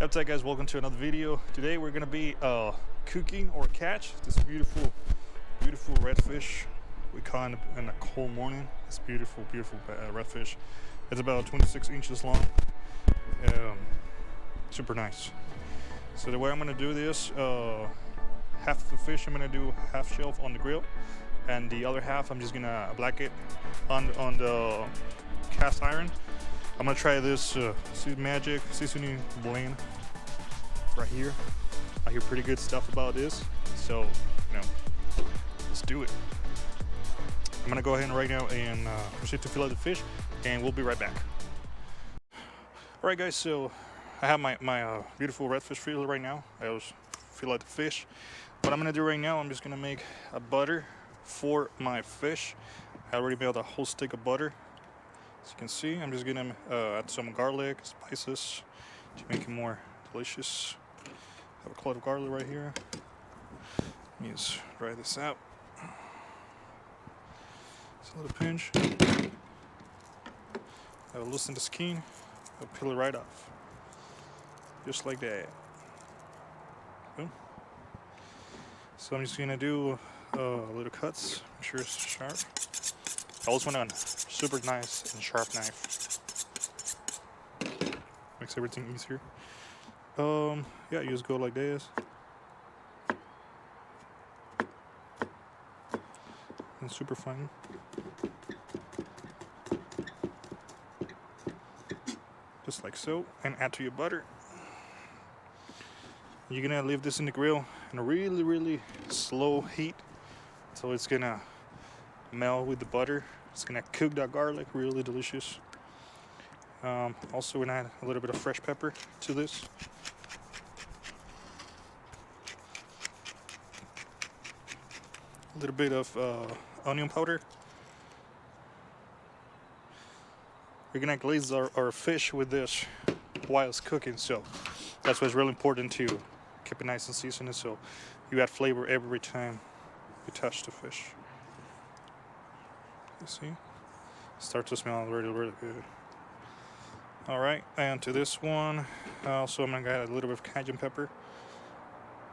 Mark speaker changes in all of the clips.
Speaker 1: What's up, guys? Welcome to another video. Today we're gonna be cooking or catch this beautiful redfish. We caught in a cold morning. This beautiful redfish. It's about 26 inches long. Super nice. So the way I'm gonna do this, half of the fish I'm gonna do half shelf on the grill, and the other half I'm just gonna black it on the cast iron. I'm gonna try this magic seasoning blend right here. I hear pretty good stuff about this, so let's do it. I'm gonna go ahead right now and proceed to fill out the fish, and we'll be right back. All right, guys. So I have my beautiful redfish filler right now. I always fill out the fish. What I'm gonna do right now, I'm just gonna make a butter for my fish. I already made a whole stick of butter. As you can see, I'm just gonna add some garlic, spices to make it more delicious. I have a clove of garlic right here. Let me just dry this out. Just a little pinch. I'll loosen the skin. I'll peel it right off, just like that. Boom. So I'm just gonna do little cuts. Make sure it's sharp. I also want a super nice and sharp knife. Makes everything easier. Yeah, you just go like this. And super fine. Just like so. And add to your butter. You're gonna leave this in the grill in a really slow heat. So it's gonna melt with the butter. It's gonna cook that garlic, really delicious. Also, we're gonna add a little bit of fresh pepper to this. A little bit of onion powder. We're gonna glaze our fish with this while it's cooking, so that's why it's really important to keep it nice and seasoned, so you add flavor every time you touch the fish. You see? Starts to smell really good. Alright, and to this one, also I'm gonna add a little bit of cajun pepper.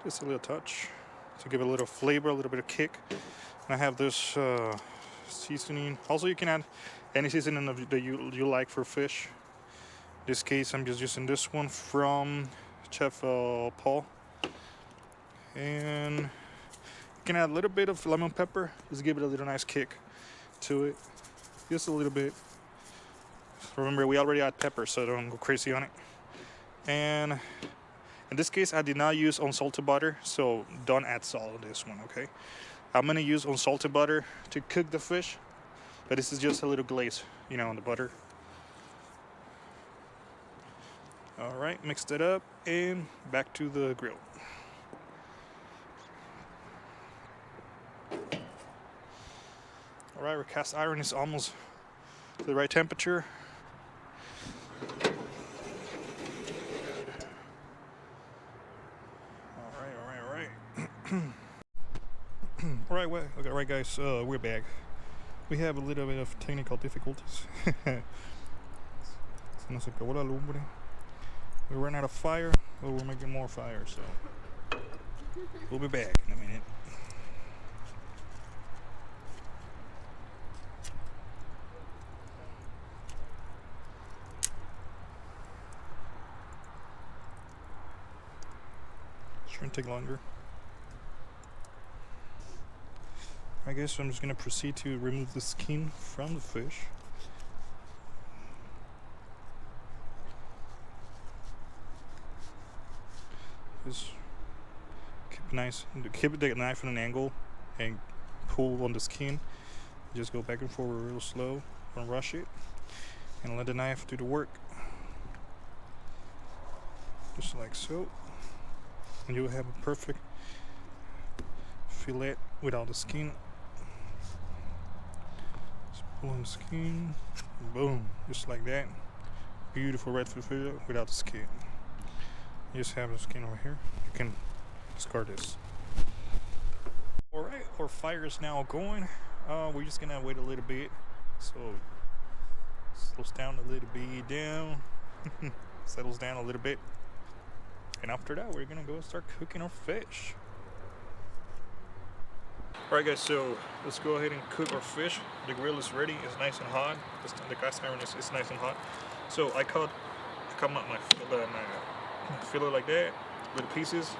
Speaker 1: Just a little touch to give it a little flavor, a little bit of kick. And I have this seasoning. Also, you can add any seasoning that you like for fish. In this case, I'm just using this one from Chef Paul. And you can add a little bit of lemon pepper. Just give it a little nice kick to it. Just a little bit. Remember, we already add pepper, so don't go crazy on it. And in this case, I did not use unsalted butter, so don't add salt on this one, okay? I'm gonna use unsalted butter to cook the fish, but this is just a little glaze, on the butter. All right, mixed it up and back to the grill. All right, our cast iron is almost to the right temperature. Alright guys, we're back. We have a little bit of technical difficulties. Se nos acabó la lumbre. We ran out of fire, but we're making more fire, so we'll be back in a minute. Shouldn't take longer. I guess I'm just going to proceed to remove the skin from the fish. Just keep the knife at an angle and pull on the skin. Just go back and forward real slow. Don't rush it. And let the knife do the work. Just like so. And you'll have a perfect fillet without the skin. Pull on the skin, boom, just like that. Beautiful redfish fillet without the skin. You just have the skin over here. You can discard this. Alright, our fire is now going. We're just gonna wait a little bit. So slows down a little bit down. Settles down a little bit. And after that, we're gonna go start cooking our fish. Alright guys, so let's go ahead and cook our fish. The grill is ready, it's nice and hot. The cast iron is nice and hot. So I cut my fillet like that, little pieces.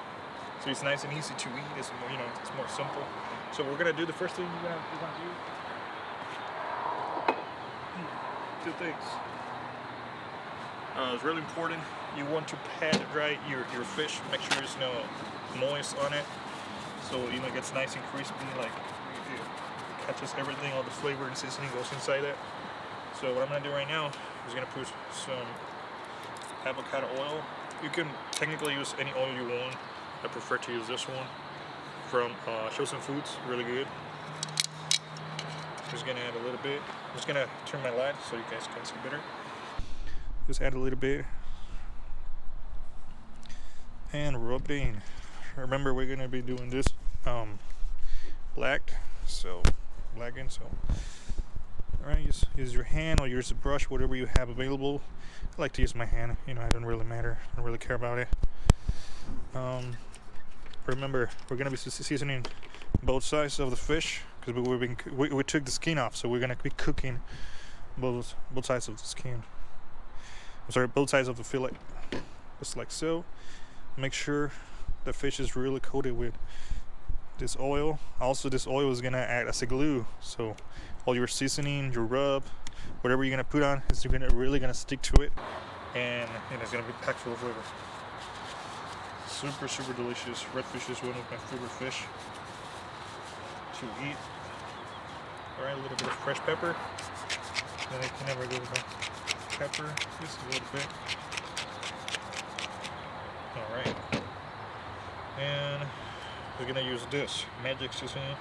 Speaker 1: So it's nice and easy to eat. It's more, it's more simple. So we're gonna do the first thing you're gonna do. Two things. It's really important. You want to pat dry your fish. Make sure there's no moist on it. So it gets nice and crispy, like it catches everything, all the flavor and seasoning goes inside it. So what I'm gonna do right now is gonna put some avocado oil. You can technically use any oil you want. I prefer to use this one from Chosen Foods, really good. Just gonna add a little bit. I'm just gonna turn my light so you guys can see better. Just add a little bit and rub it in. Remember, we're gonna be doing this blackened. So all right, use your hand or use a brush, whatever you have available. I like to use my hand. It don't really matter. I don't really care about it. Remember, we're gonna be seasoning both sides of the fish because we took the skin off, so we're gonna be cooking both sides of the skin. I'm sorry, both sides of the fillet, just like so. Make sure the fish is really coated with this oil. Also, this oil is gonna act as a glue, so all your seasoning, your rub, whatever you're gonna put on, is really gonna stick to it, and it's gonna be packed full of flavor. Super delicious. Redfish is one of my favorite fish to eat. Alright, a little bit of fresh pepper. Then I can never go without pepper. Just a little bit. Alright. And we're gonna use this magic seasoning.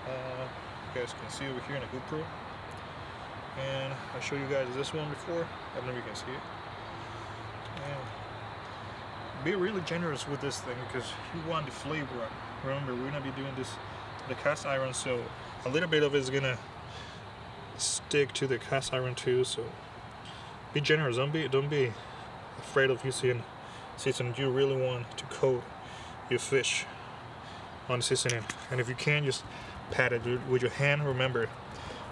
Speaker 1: You guys can see over here in the GoPro. And I showed you guys this one before. I don't know if you can see it. And be really generous with this thing because you want the flavor. Remember, we're gonna be doing this the cast iron, so a little bit of it is gonna stick to the cast iron too. So be generous. Don't be afraid of using seasoning. You really want to coat your fish on seasoning, and if you can, just pat it with your hand. Remember,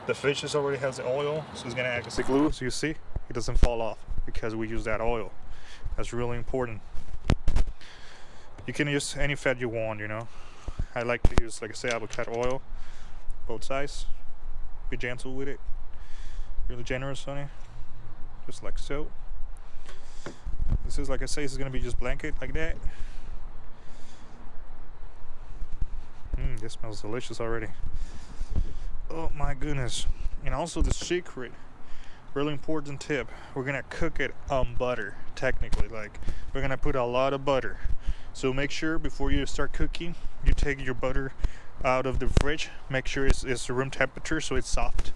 Speaker 1: the fish already has the oil, so it's gonna act as a glue. So you see, it doesn't fall off because we use that oil. That's really important. You can use any fat you want, I like to use, like I say, avocado oil, both sides. Be gentle with it. Really generous on it, just like so. This is, like I say, this is gonna be just blanket like that. This smells delicious already. Oh my goodness. And also the secret, really important tip, we're gonna cook it on butter. Technically, like, we're gonna put a lot of butter. So make sure before you start cooking, you take your butter out of the fridge. Make sure it's room temperature, so it's soft.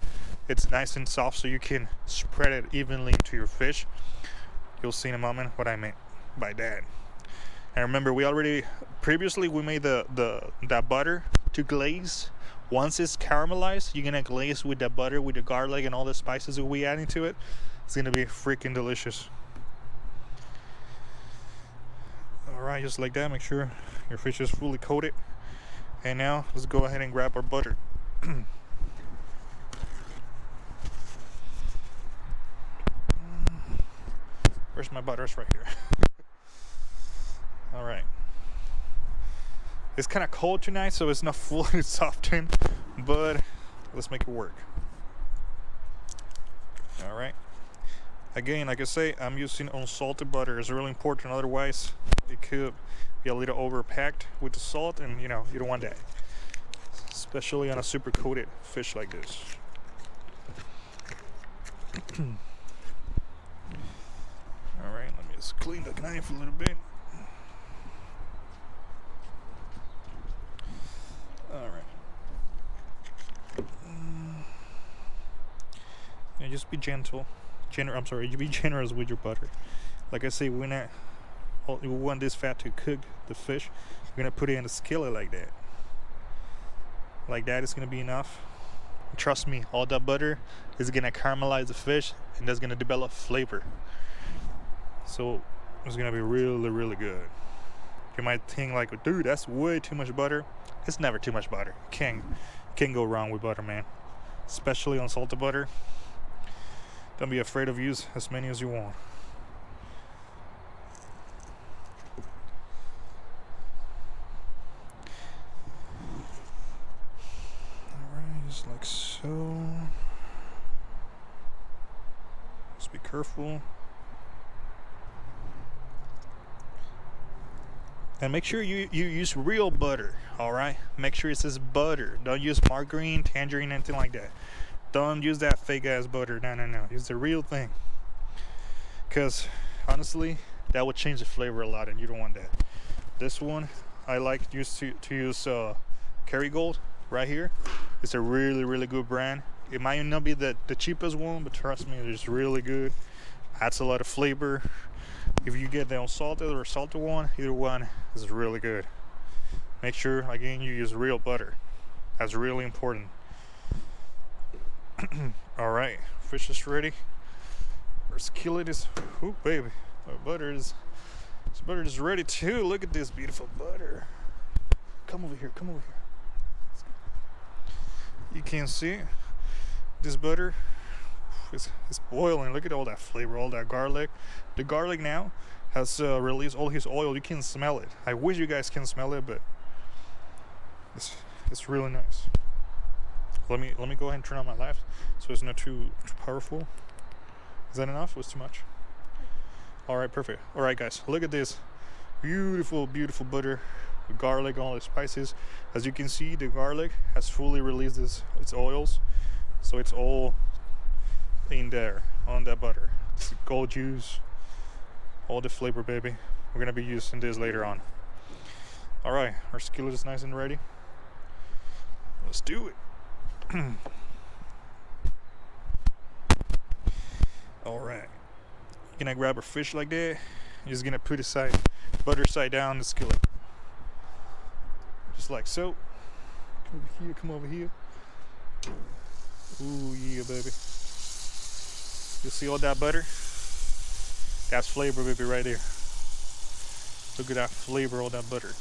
Speaker 1: It's nice and soft, so you can spread it evenly into your fish. You'll see in a moment what I meant by that. And remember, we made that butter to glaze. Once it's caramelized, you're gonna glaze with that butter, with the garlic and all the spices that we add into it. It's gonna be freaking delicious. Alright, just like that, make sure your fish is fully coated. And now let's go ahead and grab our butter. Where's my butter? It's right here. Alright. It's kind of cold tonight, so it's not fully softened, but let's make it work. Alright. Again, like I say, I'm using unsalted butter. It's really important, otherwise it could be a little overpacked with the salt, and you don't want that, especially on a super coated fish like this. Alright, let me just clean the knife a little bit. Alright. And just be gentle. You be generous with your butter. Like I say, we want this fat to cook the fish. We're gonna put it in a skillet like that. Like that is gonna be enough. Trust me, all that butter is gonna caramelize the fish, and that's gonna develop flavor. So It's gonna be really, really good. You might think like, dude, that's way too much butter. It's never too much butter. Can't go wrong with butter, man. Especially unsalted butter. Don't be afraid of use as many as you want. Alright, just like so. Just be careful. And make sure you use real butter, alright? Make sure it says butter. Don't use margarine, tangerine, anything like that. Don't use that fake ass butter. No. Use the real thing. Because honestly, that would change the flavor a lot and you don't want that. This one, I like to use Kerrygold right here. It's a really, really good brand. It might not be the cheapest one, but trust me, it's really good. Adds a lot of flavor. If you get the unsalted or salted one, either one is really good. Make sure, again, you use real butter. That's really important. Alright, fish is ready. Our skillet is, oh baby, our butter is ready too. Look at this beautiful butter. Come over here. You can see this butter. It's boiling. Look at all that flavor, all that garlic. The garlic now has released all his oil. You can smell it. I wish you guys can smell it, but it's really nice. Let me go ahead and turn on my light so it's not too powerful. Is that enough? Was too much? All right, perfect. All right, guys, look at this beautiful butter with garlic, all the spices. As you can see, the garlic has fully released its oils, so it's all in there on that butter. It's gold juice, all the flavor, baby. We're gonna be using this later on. All right, our skillet is nice and ready. Let's do it. All right, you're gonna grab a fish like that. You're just gonna put it butter side down the skillet, just like so. Come over here. Ooh yeah, baby. You see all that butter? That's flavor, baby, right there. Look at that flavor, all that butter.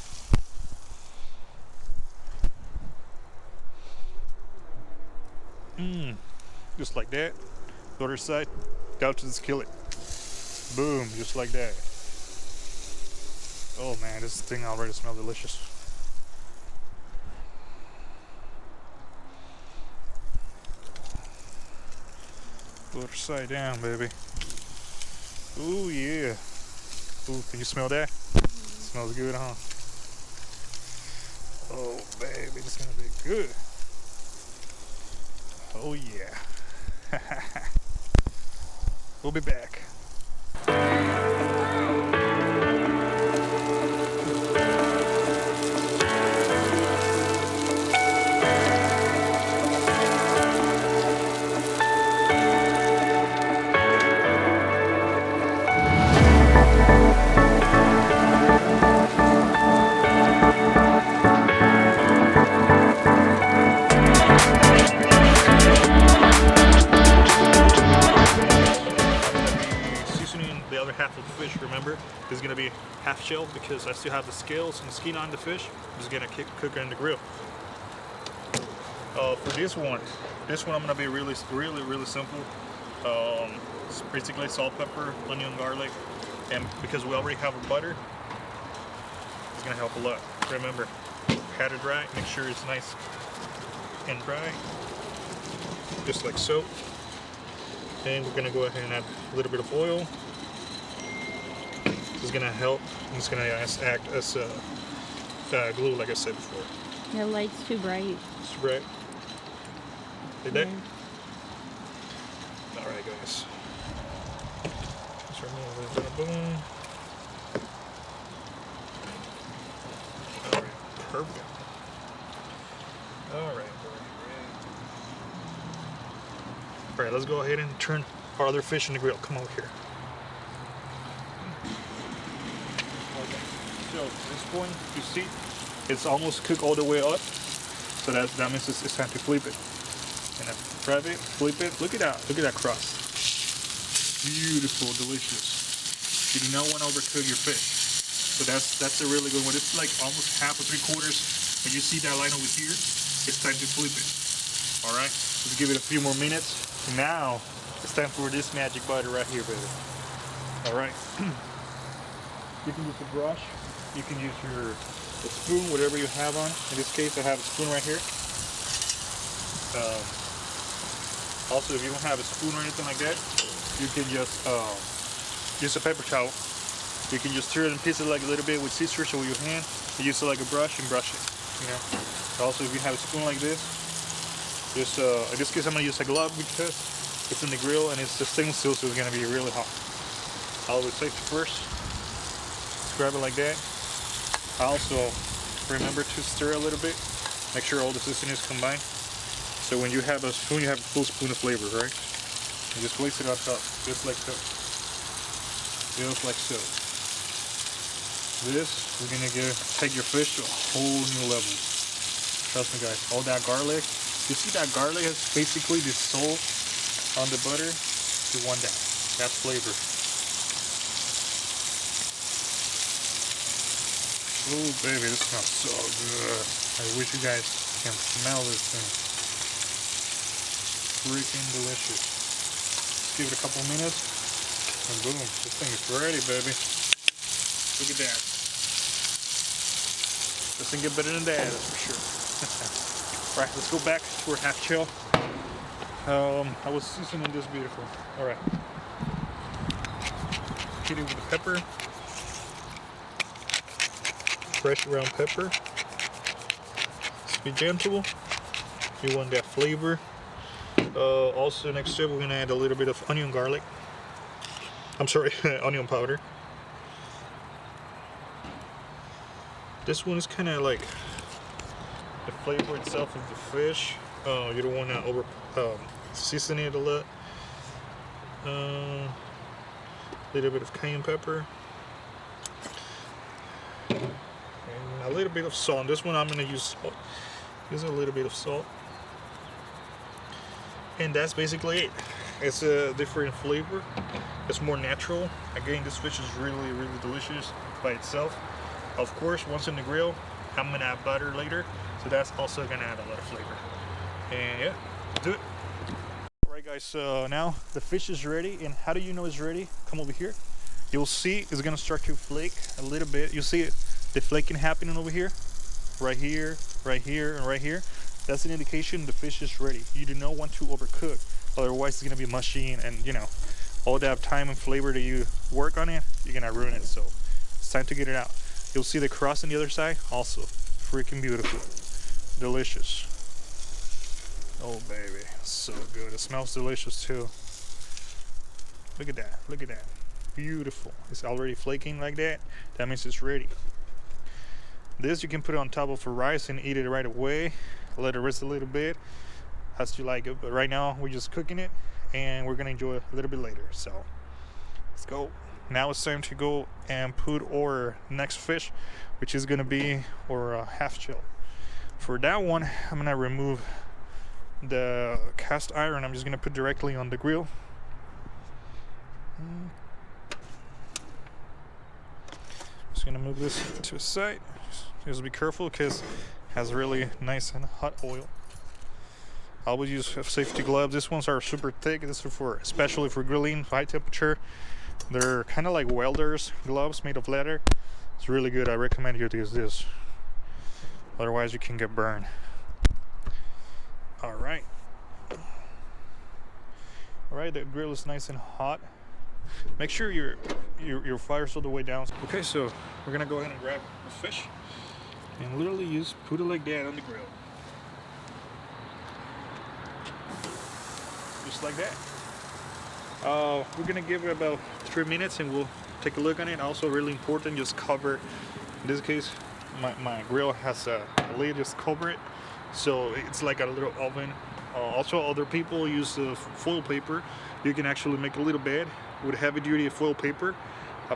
Speaker 1: Just like that. Other side, down to the skillet. Boom, just like that. Oh man, this thing already smells delicious. Other side down, baby. Ooh yeah. Ooh, can you smell that? Smells good, huh? Oh baby, it's gonna be good. Oh yeah. We'll be back. Half of the fish, remember, is going to be half shell because I still have the scales and the skin on the fish. I'm just going to cook it in the grill. For this one I'm going to be really simple. It's basically salt, pepper, onion, garlic, and because we already have our butter, it's going to help a lot. Remember, pat it dry, make sure it's nice and dry, just like so. And we're going to go ahead and add a little bit of oil. This is gonna help. It's gonna act as glue, like I said before.
Speaker 2: Your light's too bright.
Speaker 1: It's too bright. Like that? All right, guys. Let's remove a little bit of boom. All right, perfect. All right. All right, let's go ahead and turn our other fish in the grill. Come over here. So at this point, you see, it's almost cooked all the way up. So that means it's time to flip it. And I grab it, flip it. Look at that crust. Beautiful, delicious. You do not want to overcook your fish. So that's a really good one. It's like almost half or 3/4. When you see that line over here, it's time to flip it. All right, let's give it a few more minutes. Now it's time for this magic butter right here, baby. All right, you can use a brush, you can use a spoon, whatever you have on. In this case, I have a spoon right here. Also, if you don't have a spoon or anything like that, you can just use a paper towel. You can just tear it in pieces like a little bit with scissors or with your hand. You use it like a brush and brush it. You know. Also, if you have a spoon like this, just in this case, I'm gonna use a glove because it's in the grill and it's the stainless steel, so it's gonna be really hot. Always safety first. Just grab it like that. Also, remember to stir a little bit. Make sure all the seasoning is combined. So when you have a spoon, you have a full spoon of flavor, right? And just place it on top, just like so. Just like so. This is gonna take your fish to a whole new level. Trust me, guys. All that garlic. You see that garlic has basically dissolved on the butter. You want that. That's flavor. Oh, baby, this smells so good. I wish you guys can smell this thing. Freaking delicious. Just give it a couple minutes, and boom, this thing is ready, baby. Look at that. Doesn't get better than that, that's for sure. All right, let's go back to our half shell. I was seasoning this beautiful. All right. Hit it with the pepper. Fresh ground pepper. Just be gentle. You want that flavor. Also, next step, we're gonna add a little bit of onion garlic. I'm sorry, onion powder. This one is kind of like the flavor itself of the fish. You don't want to over season it a lot. Little bit of cayenne pepper. And a little bit of salt. This one I'm gonna use salt. Use a little bit of salt. And that's basically it. It's a different flavor. It's more natural. Again, this fish is really, really delicious by itself. Of course, once in the grill, I'm gonna add butter later, so that's also gonna add a lot of flavor. And yeah, do it. All right, guys. So now the fish is ready. And how do you know it's ready? Come over here. You'll see it's gonna start to flake a little bit. You see the flaking happening over here, right here, right here, and right here. That's an indication the fish is ready. You do not want to overcook, otherwise it's gonna be mushy and you know, all that time and flavor that you work on it, you're gonna ruin it. So it's time to get it out. You'll see the crust on the other side, also freaking beautiful, delicious. Oh baby, so good. It smells delicious too. Look at that, look at that, beautiful. It's already flaking like that. That means it's ready. This you can put it on top of a rice and eat it right away. Let it rest a little bit as you like it, but right now we're just cooking it and we're gonna enjoy it a little bit later. So let's go. Now it's time to go and put our next fish, which is gonna be our half shell. For that one, I'm gonna remove the cast iron. I'm just gonna put directly on the grill. Just gonna move this to a side. Just be careful because it has really nice and hot oil. I always use safety gloves. These ones are super thick. This is for especially for grilling, high temperature. They're kind of like welders gloves made of leather. It's really good. I recommend you to use this. Otherwise, you can get burned. All right. All right. The grill is nice and hot. Make sure your fire's all the way down. Okay, so we're gonna go ahead and grab the fish and literally just put it like that on the grill. Just like that. We're gonna give it about 3 minutes and we'll take a look on it. Also really important, just cover, in this case, my grill has a lid, just cover it. So it's like a little oven. Also other people use foil paper. You can actually make a little bed with heavy duty foil paper.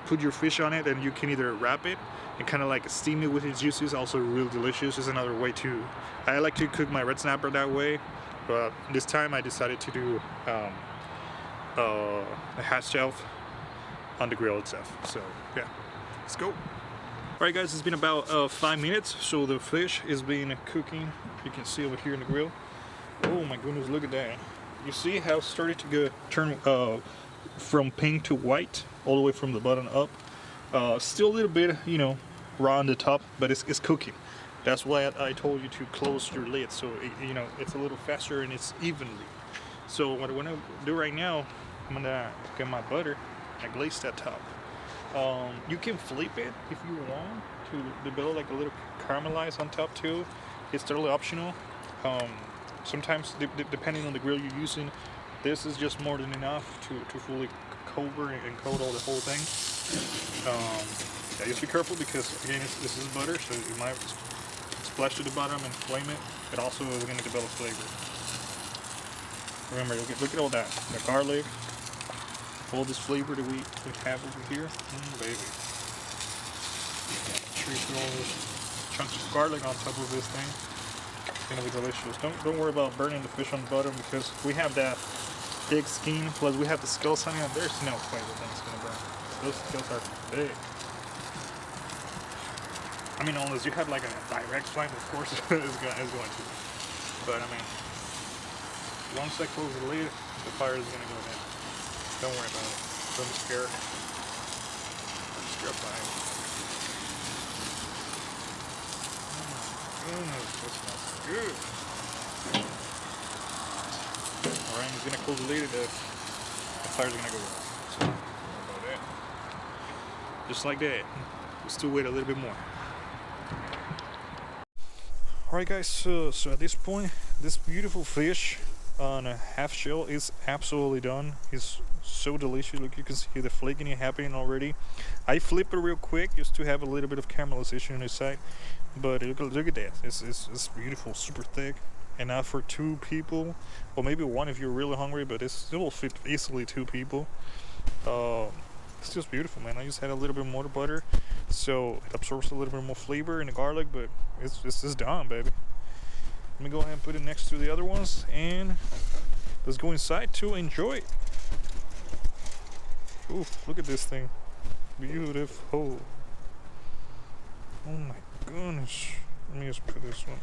Speaker 1: Put your fish on it and you can either wrap it and kind of like steam it with its juices. Also really delicious. Is another way too. I like to cook my red snapper that way, but this time I decided to do a half shelf on the grill itself. So yeah, let's go. Alright guys, it's been about 5 minutes, so the fish is being cooking. You can see over here in the grill. Oh my goodness, look at that. You see how it started to turn from pink to white, all the way from the bottom up. Still a little bit, you know, raw on the top, but it's cooking. That's why I told you to close your lid, so you know, it's a little faster and it's evenly. So what I want to do right now, I'm gonna get my butter and glaze that top. You can flip it if you want to develop like a little caramelize on top too. It's totally optional. Sometimes depending on the grill you're using, this is just more than enough to fully cover and coat all the whole thing. Yeah, just be careful because again this is butter, so you might splash to the bottom and flame it. It also is going to develop flavor. Remember, look at all that, the garlic, all this flavor that we have over here. Baby. Trace all those chunks of garlic on top of this thing. It's gonna be delicious. Don't worry about burning the fish on the bottom because we have that big skin, plus we have the scales on it. There's no way the thing's gonna burn. Those scales are big. I mean, unless you have like a direct flame, of course it's going to. But I mean, once I close the lid, the fire is gonna go down. Don't worry about it. Don't be scared. I'm scared by it. Oh my goodness, this smells good. Alright, I'm just gonna close the lid and the fire's gonna go down. So, don't worry about that. Just like that. We'll still wait a little bit more. Alright guys, so at this point, this beautiful fish on a half shell is absolutely done. It's so delicious. Look, you can see the flaking happening already. I flip it real quick just to have a little bit of caramelization on the side, but look at that. It's beautiful, super thick, enough for 2 people, or maybe 1 if you're really hungry, but it will fit easily 2 people. It's just beautiful, man. I just had a little bit more butter, so it absorbs a little bit more flavor in the garlic, but it's just done, baby. Let me go ahead and put it next to the other ones, and let's go inside to enjoy it. Oof, look at this thing. Beautiful. Oh my goodness. Let me just put this one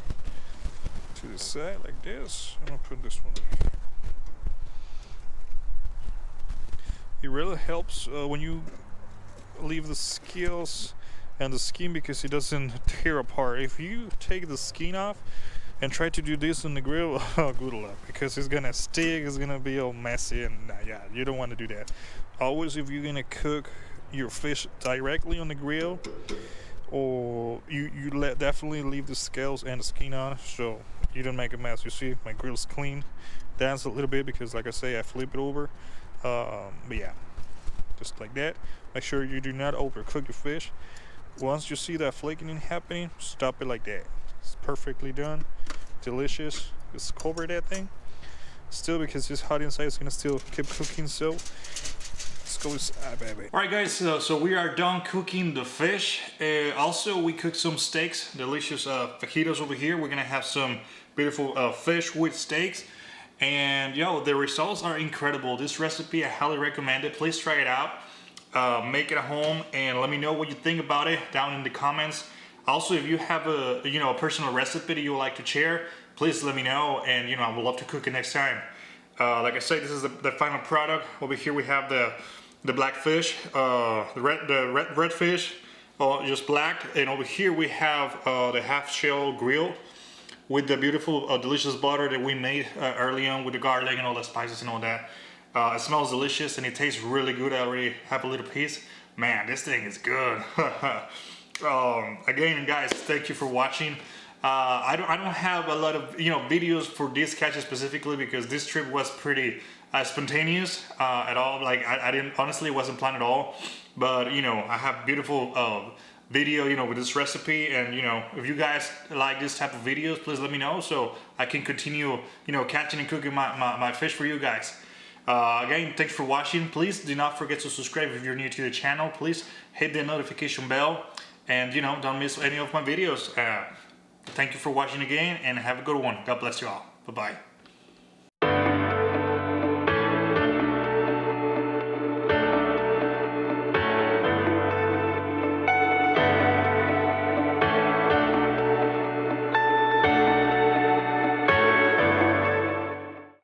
Speaker 1: to the side like this. I'm gonna put this one over here. It really helps when you leave the scales and the skin because it doesn't tear apart. If you take the skin off and try to do this on the grill, oh, good luck, because it's gonna stick, it's gonna be all messy, and yeah, you don't want to do that. Always, if you're gonna cook your fish directly on the grill, or you definitely leave the scales and the skin on, so you don't make a mess. You see, my grill's clean. Dance a little bit because, like I say, I flip it over. But yeah, just like that. Make sure you do not overcook your fish. Once you see that flaking happening, stop it like that. It's perfectly done, delicious. Just cover that thing still because it's hot inside. It's gonna still keep cooking. So let's go inside, baby. All right, guys. So we are done cooking the fish. Also, we cooked some steaks, delicious fajitas over here. We're gonna have some beautiful fish with steaks. And yo, the results are incredible. This recipe, I highly recommend it. Please try it out. Make it at home and let me know what you think about it down in the comments. Also, if you have a personal recipe that you would like to share, please let me know, and I would love to cook it next time. Like I said, this is the final product. Over here we have the black fish, the red fish, just black, and over here we have the half shell grill with the beautiful delicious butter that we made early on with the garlic and all the spices and all that. It smells delicious and it tastes really good. I already have a little piece. Man, this thing is good. Again, guys, thank you for watching. I don't have a lot of videos for this catch specifically because this trip was pretty spontaneous at all. Like I didn't, honestly, it wasn't planned at all. But I have beautiful video with this recipe, and if you guys like this type of videos, please let me know so I can continue catching and cooking my fish for you guys. Again, thanks for watching. Please do not forget to subscribe if you're new to the channel. Please hit the notification bell, and don't miss any of my videos. Thank you for watching again, and have a good one. God bless you all. Bye bye.